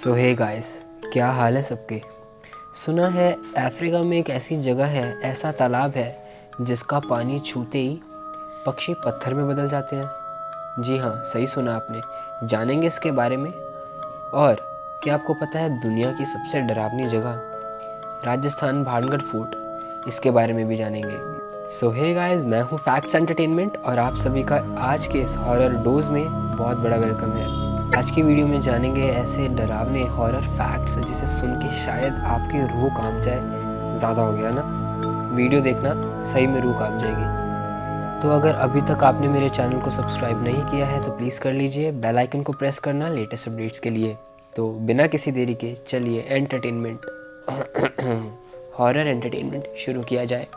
सो hey guys, क्या हाल है सबके। सुना है अफ्रीका में एक ऐसी जगह है, ऐसा तालाब है जिसका पानी छूते ही पक्षी पत्थर में बदल जाते हैं। जी हाँ, सही सुना आपने। जानेंगे इसके बारे में। और क्या आपको पता है दुनिया की सबसे डरावनी जगह राजस्थान भानगढ़ फोर्ट, इसके बारे में भी जानेंगे। सो हे गाइस, मैं हूँ फैक्ट्स एंटरटेनमेंट और आप सभी का आज के इस हॉरर डोज में बहुत बड़ा वेलकम है। आज की वीडियो में जानेंगे ऐसे डरावने हॉरर फैक्ट्स जिसे सुन के शायद आपकी रूह कांप जाए। ज़्यादा हो गया ना? वीडियो देखना, सही में रूह कांप जाएगी। तो अगर अभी तक आपने मेरे चैनल को सब्सक्राइब नहीं किया है तो प्लीज़ कर लीजिए, बेल आइकन को प्रेस करना लेटेस्ट अपडेट्स के लिए। तो बिना किसी देरी के चलिए एंटरटेनमेंट हॉरर एंटरटेनमेंट शुरू किया जाए।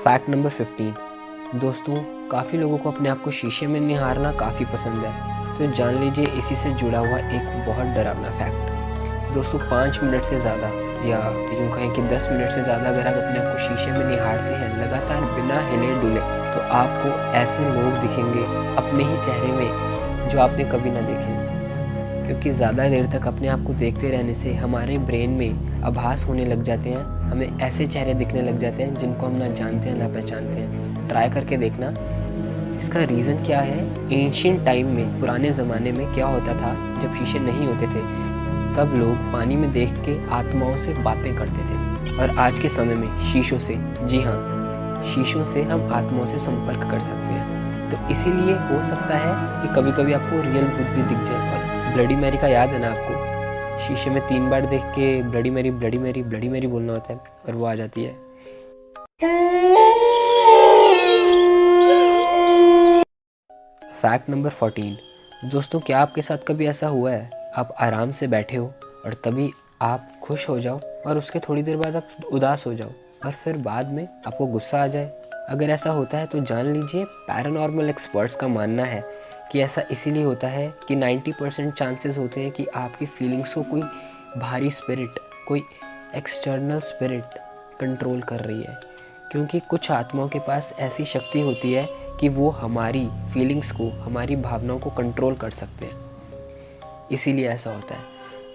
Fact number 15। दोस्तों, काफ़ी लोगों को अपने आप को शीशे में निहारना काफ़ी पसंद है, तो जान लीजिए इसी से जुड़ा हुआ एक बहुत डरावना फैक्ट। दोस्तों, 5 मिनट से ज़्यादा या यूँ कहें कि 10 मिनट से ज़्यादा अगर आप अपने आप को शीशे में निहारते हैं लगातार बिना हिले डुले, तो आपको ऐसे लोग दिखेंगे अपने ही चेहरे में जो आपने कभी ना देखे। क्योंकि ज़्यादा देर तक अपने आप को देखते रहने से हमारे ब्रेन में आभास होने लग जाते हैं, हमें ऐसे चेहरे दिखने लग जाते हैं जिनको हम ना जानते हैं ना पहचानते हैं। ट्राई करके देखना। इसका रीज़न क्या है? एंशिएंट टाइम में, पुराने ज़माने में क्या होता था, जब शीशे नहीं होते थे तब लोग पानी में देख के आत्माओं से बातें करते थे। और आज के समय में शीशों से, जी हाँ, शीशों से हम आत्माओं से संपर्क कर सकते हैं। तो इसीलिए हो सकता है कि कभी कभी आपको रियल भूत भी दिख जाए। और ब्लडी मैरी का याद है ना आपको? शीशे में 3 बार देख के Bloody Mary Bloody Mary Bloody Mary बोलना होता है और वो आ जाती है। Fact number 14। दोस्तों, क्या आपके साथ कभी ऐसा हुआ है आप आराम से बैठे हो और तभी आप खुश हो जाओ और उसके थोड़ी देर बाद आप उदास हो जाओ और फिर बाद में आपको गुस्सा आ जाए? अगर ऐसा होता है तो जान लीजिए पैरानॉर्मल एक्सपर्ट्स का मानना है कि ऐसा इसीलिए होता है कि 90% चांसेस होते हैं कि आपकी फीलिंग्स को कोई भारी स्पिरिट, कोई एक्सटर्नल स्पिरिट कंट्रोल कर रही है। क्योंकि कुछ आत्माओं के पास ऐसी शक्ति होती है कि वो हमारी फीलिंग्स को, हमारी भावनाओं को कंट्रोल कर सकते हैं। इसीलिए ऐसा होता है।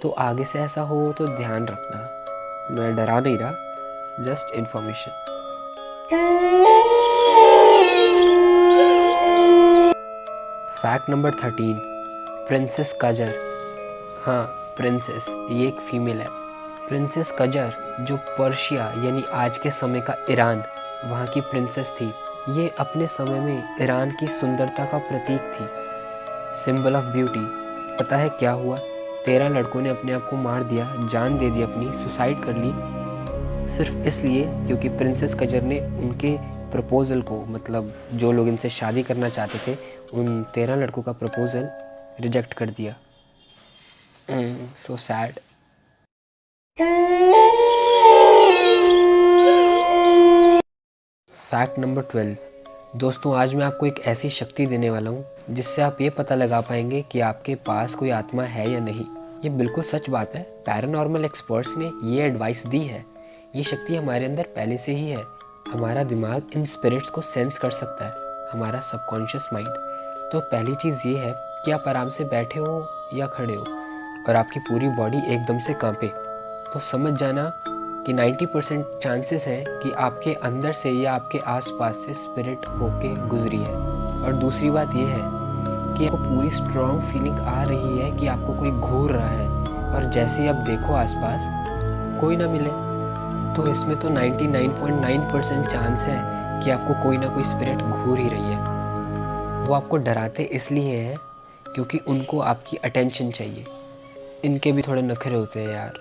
तो आगे से ऐसा हो तो ध्यान रखना। मैं डरा नहीं रहा, just information. Fact number 13। Princess Qajar. हाँ, प्रिंसेस, ये एक फीमेल है। प्रिंसेस कजर जो पर्शिया यानी आज के समय का ईरान, वहाँ की प्रिंसेस थी। ये अपने समय में ईरान की सुंदरता का प्रतीक थी, सिंबल ऑफ ब्यूटी। पता है क्या हुआ? 13 लड़कों ने अपने आप को मार दिया, जान दे दी अपनी, सुसाइड कर ली, सिर्फ इसलिए क्योंकि प्रिंसेस कजर ने उनके प्रपोज़ल को, मतलब जो लोग इनसे शादी करना चाहते थे, उन 13 लड़कों का प्रपोज़ल रिजेक्ट कर दिया। So sad. Fact number 12। दोस्तों, आज मैं आपको एक ऐसी शक्ति देने वाला हूँ जिससे आप ये पता लगा पाएंगे कि आपके पास कोई आत्मा है या नहीं। ये बिल्कुल सच बात है। पैरानॉर्मल एक्सपर्ट्स ने ये एडवाइस दी है। ये शक्ति हमारे अंदर पहले से ही है। हमारा दिमाग इन स्पिरिट्स को सेंस कर सकता है, हमारा सबकॉन्शियस माइंड। तो पहली चीज़ ये है कि आप आराम से बैठे हो या खड़े हो और आपकी पूरी बॉडी एकदम से कांपे, तो समझ जाना कि 90% चांसेस है कि आपके अंदर से या आपके आसपास से स्पिरिट होके गुजरी है। और दूसरी बात ये है कि आपको पूरी स्ट्रॉन्ग फीलिंग आ रही है कि आपको कोई घूर रहा है, और जैसे ही आप देखो आसपास कोई ना मिले, तो इसमें तो 99.9% चांस है कि आपको कोई ना कोई स्पिरिट घूर ही रही है। वो आपको डराते इसलिए हैं क्योंकि उनको आपकी अटेंशन चाहिए। इनके भी थोड़े नखरे होते हैं यार।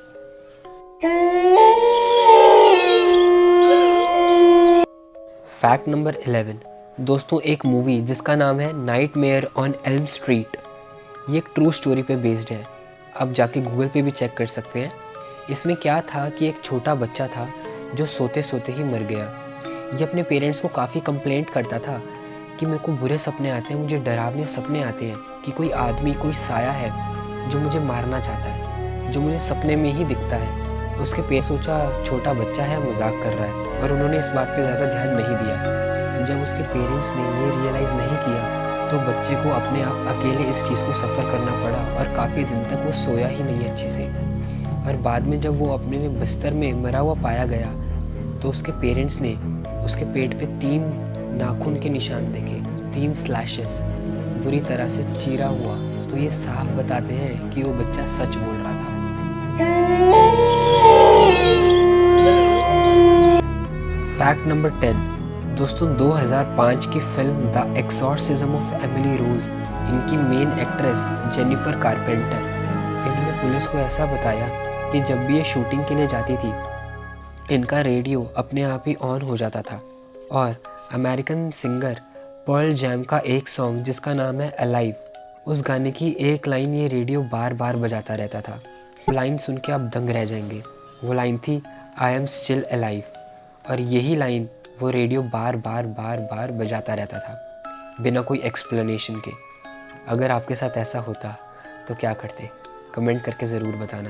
Fact number 11। दोस्तों, एक मूवी जिसका नाम है नाइटमेयर ऑन एल्म स्ट्रीट, ये एक ट्रू स्टोरी पे बेस्ड है। आप जाके गूगल पे भी चेक कर सकते हैं। इसमें क्या था कि एक छोटा बच्चा था जो सोते सोते ही मर गया। ये अपने पेरेंट्स को काफ़ी कंप्लेंट करता था कि मेरे को बुरे सपने आते हैं, मुझे डरावने सपने आते हैं। कि कोई आदमी, कोई साया है जो मुझे मारना चाहता है, जो मुझे सपने में ही दिखता है। उसके पे सोचा छोटा बच्चा है, मजाक कर रहा है, और उन्होंने इस बात पे ज़्यादा ध्यान नहीं दिया। जब उसके पेरेंट्स ने ये रियलाइज़ नहीं किया तो बच्चे को अपने आप अकेले इस चीज़ को सफ़र करना पड़ा और काफ़ी दिन तक वो सोया ही नहीं अच्छे से। और बाद में जब वो अपने बिस्तर में मरा हुआ पाया गया तो उसके पेरेंट्स ने उसके पेट पे 3 नाखून के निशान देखे, 3 स्लैशेस बुरी तरह से चीरा हुआ। तो ये साफ बताते हैं कि वो बच्चा सच बोल रहा था। फैक्ट नंबर 10 दोस्तों, 2005 की film the exorcism of Emily Rose, इनकी मेन एक्ट्रेस जेनिफर कारपेंटर, इन्होंने पुलिस को ऐसा बताया कि जब भी ये शूटिंग के लिए जाती थी इनका रेडियो अपने आप ही ऑन हो जाता था और अमेरिकन सिंगर पर्ल जैम का एक सॉन्ग जिसका नाम है अलाइव, उस गाने की एक लाइन ये रेडियो बार बार बजाता रहता था। वो लाइन सुन के आप दंग रह जाएंगे। वो लाइन थी आई एम स्टिल अलाइव, और यही लाइन वो रेडियो बार बार बजाता रहता था बिना कोई एक्सप्लेनेशन के। अगर आपके साथ ऐसा होता तो क्या करते? कमेंट करके ज़रूर बताना।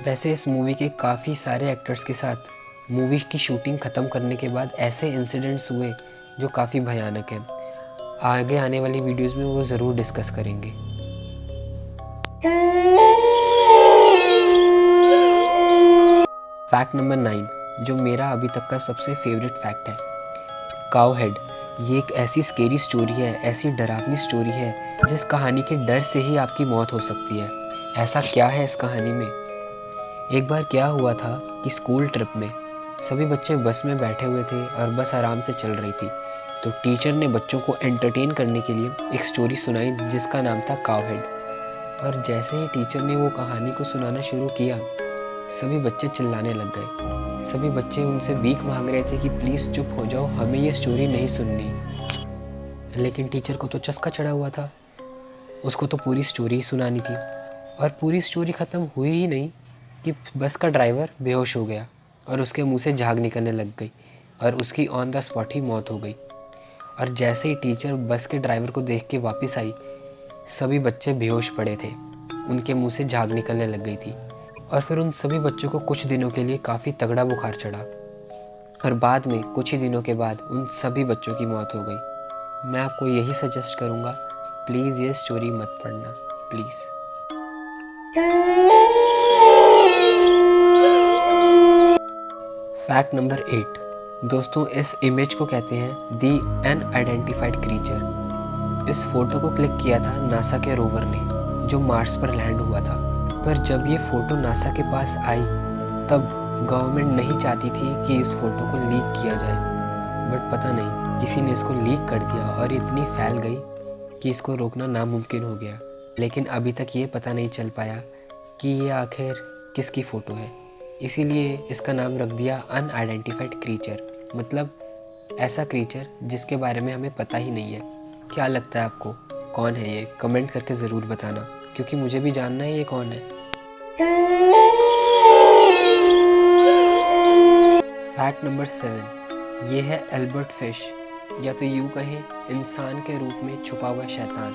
वैसे इस मूवी के काफ़ी सारे एक्टर्स के साथ मूवी की शूटिंग ख़त्म करने के बाद ऐसे इंसिडेंट्स हुए जो काफ़ी भयानक हैं। आगे आने वाली वीडियोस में वो ज़रूर डिस्कस करेंगे। फैक्ट नंबर 9 जो मेरा अभी तक का सबसे फेवरेट फैक्ट है, काउ हेड। ये एक ऐसी स्केरी स्टोरी है, ऐसी डरावनी स्टोरी है जिस कहानी के डर से ही आपकी मौत हो सकती है। ऐसा क्या है इस कहानी में? एक बार क्या हुआ था कि स्कूल ट्रिप में सभी बच्चे बस में बैठे हुए थे और बस आराम से चल रही थी, तो टीचर ने बच्चों को एंटरटेन करने के लिए एक स्टोरी सुनाई जिसका नाम था काउ हेड। और जैसे ही टीचर ने वो कहानी को सुनाना शुरू किया सभी बच्चे चिल्लाने लग गए। सभी बच्चे उनसे भीख मांग रहे थे कि प्लीज़ चुप हो जाओ, हमें ये स्टोरी नहीं सुननी। लेकिन टीचर को तो चस्का चढ़ा हुआ था, उसको तो पूरी स्टोरी ही सुनानी थी। और पूरी स्टोरी ख़त्म हुई ही नहीं कि बस का ड्राइवर बेहोश हो गया और उसके मुंह से झाग निकलने लग गई और उसकी ऑन द स्पॉट ही मौत हो गई। और जैसे ही टीचर बस के ड्राइवर को देख के वापस आई सभी बच्चे बेहोश पड़े थे, उनके मुंह से झाग निकलने लग गई थी। और फिर उन सभी बच्चों को कुछ दिनों के लिए काफ़ी तगड़ा बुखार चढ़ा और बाद में कुछ ही दिनों के बाद उन सभी बच्चों की मौत हो गई। मैं आपको यही सजेस्ट करूँगा, प्लीज़ ये स्टोरी मत पढ़ना, प्लीज़। फैक्ट नंबर 8 दोस्तों, इस इमेज को कहते हैं दी अनआइडेंटिफाइड क्रीचर। इस फोटो को क्लिक किया था नासा के रोवर ने जो मार्स पर लैंड हुआ था। पर जब ये फ़ोटो नासा के पास आई तब गवर्नमेंट नहीं चाहती थी कि इस फ़ोटो को लीक किया जाए, बट पता नहीं किसी ने इसको लीक कर दिया और इतनी फैल गई कि इसको रोकना नामुमकिन हो गया। लेकिन अभी तक ये पता नहीं चल पाया कि ये आखिर किसकी फ़ोटो है, इसीलिए इसका नाम रख दिया अनआइडेंटिफाइड क्रीचर, मतलब ऐसा क्रीचर जिसके बारे में हमें पता ही नहीं है। क्या लगता है आपको, कौन है ये? कमेंट करके ज़रूर बताना, क्योंकि मुझे भी जानना है ये कौन है। फैक्ट नंबर 7 ये है एल्बर्ट फिश, या तो यूँ कहें इंसान के रूप में छुपा हुआ शैतान।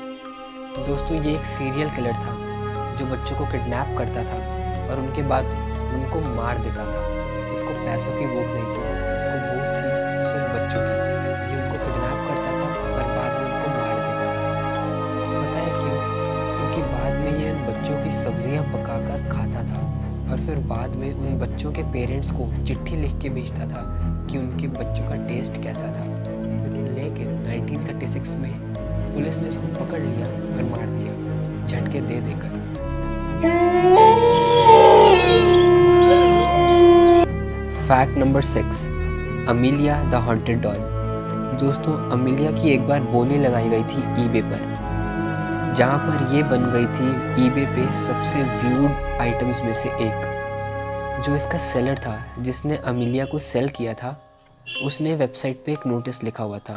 दोस्तों, ये एक सीरियल किलर था जो बच्चों को किडनैप करता था और उनके बाद उनको मार देता था। इसको पैसों की भूख नहीं थी, इसको भूख थी सिर्फ बच्चों की। ये उनको किडनैप करता था और बाद में उनको मार देता था। पता है क्यों? क्योंकि बाद में ये उन बच्चों की सब्जियां पकाकर खाता था और फिर बाद में उन बच्चों के पेरेंट्स को चिट्ठी लिख के भेजता था कि उनके बच्चों का टेस्ट कैसा था। लेकिन 1936 में पुलिस ने उसको पकड़ लिया और मार दिया झटके दे देकर। Fact number 6 Amelia the haunted doll. दोस्तों, अमीलिया की एक बार बोली लगाई गई थी ईबे पर, जहाँ पर ये बन गई थी ईबे पे सबसे व्यूड आइटम्स में से एक। जो इसका सेलर था जिसने अमीलिया को सेल किया था उसने वेबसाइट पे एक नोटिस लिखा हुआ था,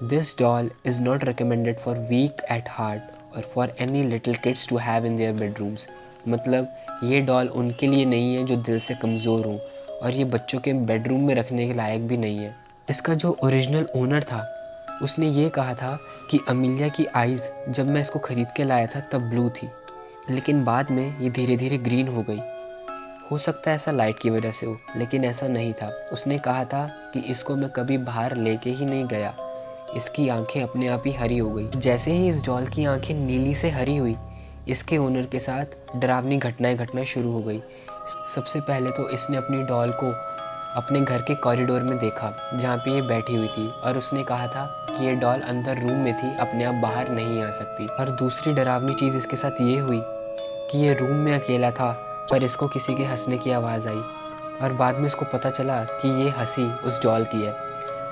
this doll is not recommended for weak at heart और for any little kids to have in their bedrooms. मतलब ये डॉल उनके लिए नहीं है जो दिल से कमज़ोर हों और ये बच्चों के बेडरूम में रखने के लायक भी नहीं है। इसका जो ओरिजिनल ओनर था उसने ये कहा था कि अमीलिया की आइज़ जब मैं इसको ख़रीद के लाया था तब ब्लू थी, लेकिन बाद में ये धीरे धीरे ग्रीन हो गई। हो सकता है ऐसा लाइट की वजह से हो, लेकिन ऐसा नहीं था। उसने कहा था कि इसको मैं कभी बाहर लेके ही नहीं गया, इसकी आंखें अपने आप ही हरी हो गई। जैसे ही इस डॉल की आंखें नीली से हरी हुई, इसके ओनर के साथ डरावनी घटनाएं घटना शुरू हो गई। सबसे पहले तो इसने अपनी डॉल को अपने घर के कॉरिडोर में देखा जहाँ पे ये बैठी हुई थी, और उसने कहा था कि ये डॉल अंदर रूम में थी, अपने आप बाहर नहीं आ सकती। और दूसरी डरावनी चीज़ इसके साथ ये हुई कि ये रूम में अकेला था, पर इसको किसी के हंसने की आवाज़ आई, और बाद में इसको पता चला कि ये हंसी उस डॉल की है।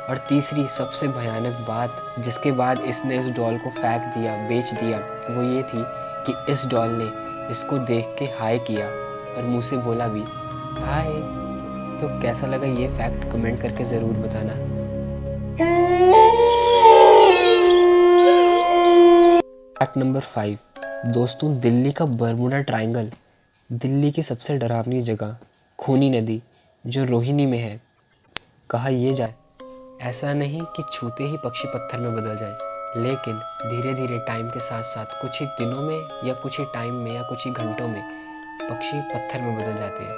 और तीसरी सबसे भयानक बात जिसके बाद इसने उस डॉल को फेंक दिया, बेच दिया, वो ये थी कि इस डॉल ने इसको देख के हाय किया और मुंह से बोला भी हाय। तो कैसा लगा ये फैक्ट कमेंट करके ज़रूर बताना। फैक्ट नंबर 5 दोस्तों, दिल्ली का बरमुडा ट्रायंगल, दिल्ली की सबसे डरावनी जगह खूनी नदी जो रोहिणी में है। कहा यह जाए ऐसा नहीं कि छूते ही पक्षी पत्थर में बदल जाए, लेकिन धीरे धीरे टाइम के साथ साथ कुछ ही दिनों में या कुछ ही टाइम में या कुछ ही घंटों में पक्षी पत्थर में बदल जाते हैं,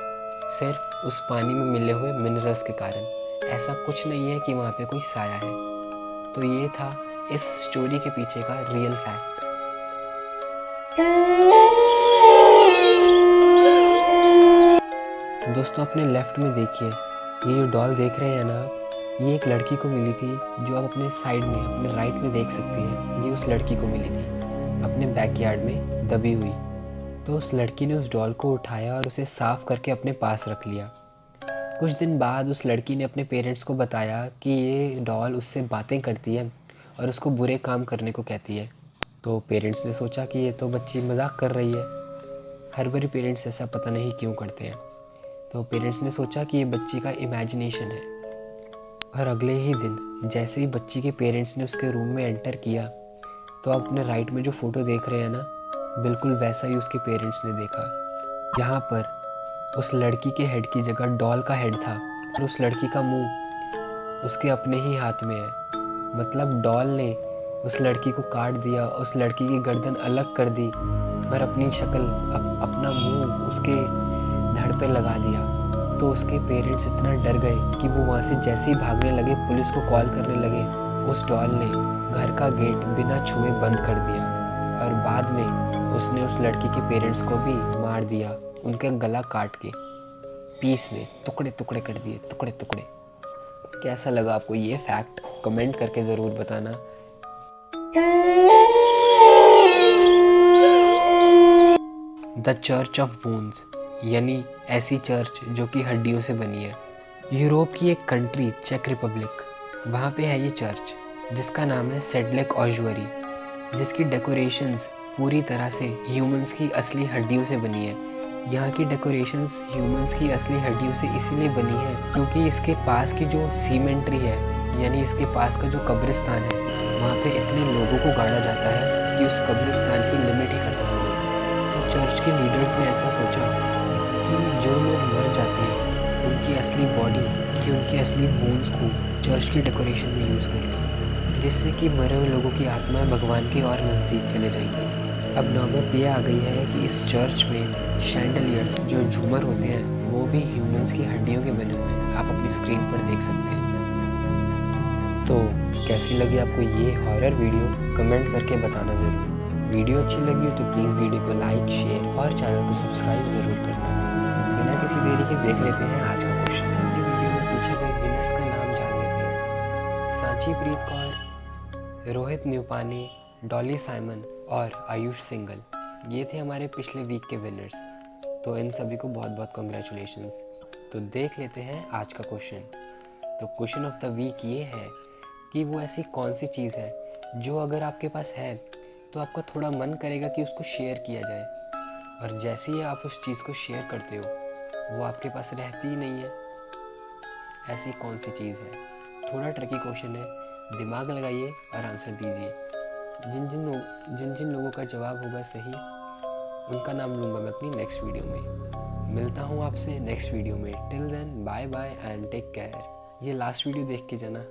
सिर्फ उस पानी में मिले हुए मिनरल्स के कारण। ऐसा कुछ नहीं है कि वहाँ पे कोई साया है। तो ये था इस स्टोरी के पीछे का रियल फैक्ट। दोस्तों, अपने लेफ्ट में देखिए, ये जो डॉल देख रहे हैं ना आप, ये एक लड़की को मिली थी, जो आप अपने साइड में अपने राइट में देख सकते हैं। ये उस लड़की को मिली थी अपने बैकयार्ड में दबी हुई। तो उस लड़की ने उस डॉल को उठाया और उसे साफ़ करके अपने पास रख लिया। कुछ दिन बाद उस लड़की ने अपने पेरेंट्स को बताया कि ये डॉल उससे बातें करती है और उसको बुरे काम करने को कहती है। तो पेरेंट्स ने सोचा कि ये तो बच्ची मजाक कर रही है। हर बारी पेरेंट्स ऐसा पता नहीं क्यों करते हैं। तो पेरेंट्स ने सोचा कि ये बच्ची का इमेजिनेशन है। और अगले ही दिन जैसे ही बच्ची के पेरेंट्स ने उसके रूम में एंटर किया, तो आप अपने राइट में जो फ़ोटो देख रहे हैं ना, बिल्कुल वैसा ही उसके पेरेंट्स ने देखा। जहाँ पर उस लड़की के हेड की जगह डॉल का हेड था और उस लड़की का मुंह उसके अपने ही हाथ में है। मतलब डॉल ने उस लड़की को काट दिया, उस लड़की की गर्दन अलग कर दी और अपनी शक्ल अपना मुंह उसके धड़ पे लगा दिया। तो उसके पेरेंट्स इतना डर गए कि वो वहाँ से जैसे ही भागने लगे, पुलिस को कॉल करने लगे। उस डॉल ने घर का गेट बिना छुए बंद कर दिया और बाद में उसने उस लड़की के पेरेंट्स को भी मार दिया, उनका गला काट के पीस में टुकड़े टुकड़े कर दिए, टुकड़े टुकड़े। कैसा लगा आपको ये फैक्ट कमेंट करके ज़रूर बताना। द चर्च ऑफ बोन्स, यानी ऐसी चर्च जो कि हड्डियों से बनी है। यूरोप की एक कंट्री चेक रिपब्लिक, वहाँ पे है ये चर्च जिसका नाम है सेडलेक ऑजुअरी, जिसकी डेकोरेशंस पूरी तरह से ह्यूमंस की असली हड्डियों से बनी है। यहाँ की डेकोरेशंस ह्यूमंस की असली हड्डियों से इसलिए बनी है क्योंकि इसके पास की जो सीमेंट्री है, यानी इसके पास का जो कब्रिस्तान है, वहाँ पे इतने लोगों को गाड़ा जाता है कि उस कब्रिस्तान की लिमिट ही खत्म हो गई। तो चर्च के लीडर्स ने ऐसा सोचा कि जो लोग मर जाते हैं उनकी असली बॉडी कि उनकी असली बोन्स को चर्च की डेकोरेशन में यूज़ कर लें, जिससे कि मरे हुए लोगों की आत्माएं भगवान के और नज़दीक चले जाएंगी। अब नौबत यह आ गई है कि इस चर्च में शैंडलियर्स जो झूमर होते हैं वो भी ह्यूमंस की हड्डियों के बने हुए हैं, आप अपनी स्क्रीन पर देख सकते हैं। तो कैसी लगी आपको ये हॉरर वीडियो कमेंट करके बताना ज़रूर। वीडियो अच्छी लगी हो तो प्लीज़ वीडियो को लाइक, शेयर और चैनल को सब्सक्राइब ज़रूर करना। तो बिना किसी देरी के देख लेते हैं आज का क्वेश्चन। ये वीडियो में पूछे गए विनर्स का नाम जान लेते हैं। सांची प्रीत कौर, रोहित न्यूपाने, डॉली साइमन और आयुष सिंगल, ये थे हमारे पिछले वीक के विनर्स। तो इन सभी को बहुत बहुत कॉन्ग्रेचुलेशंस। तो देख लेते हैं आज का क्वेश्चन। तो क्वेश्चन ऑफ द वीक ये है कि वो ऐसी कौन सी चीज़ है जो अगर आपके पास है तो आपका थोड़ा मन करेगा कि उसको शेयर किया जाए, और जैसे ही आप उस चीज़ को शेयर करते हो वो आपके पास रहती ही नहीं है। ऐसी कौन सी चीज़ है? थोड़ा ट्रिकी क्वेश्चन है, दिमाग लगाइए और आंसर दीजिए। जिन जिन लोगों का जवाब होगा सही, उनका नाम लूँगा मैं अपनी नेक्स्ट वीडियो में। मिलता हूँ आपसे नेक्स्ट वीडियो में। Till then bye bye and take care. ये लास्ट वीडियो देख के जाना।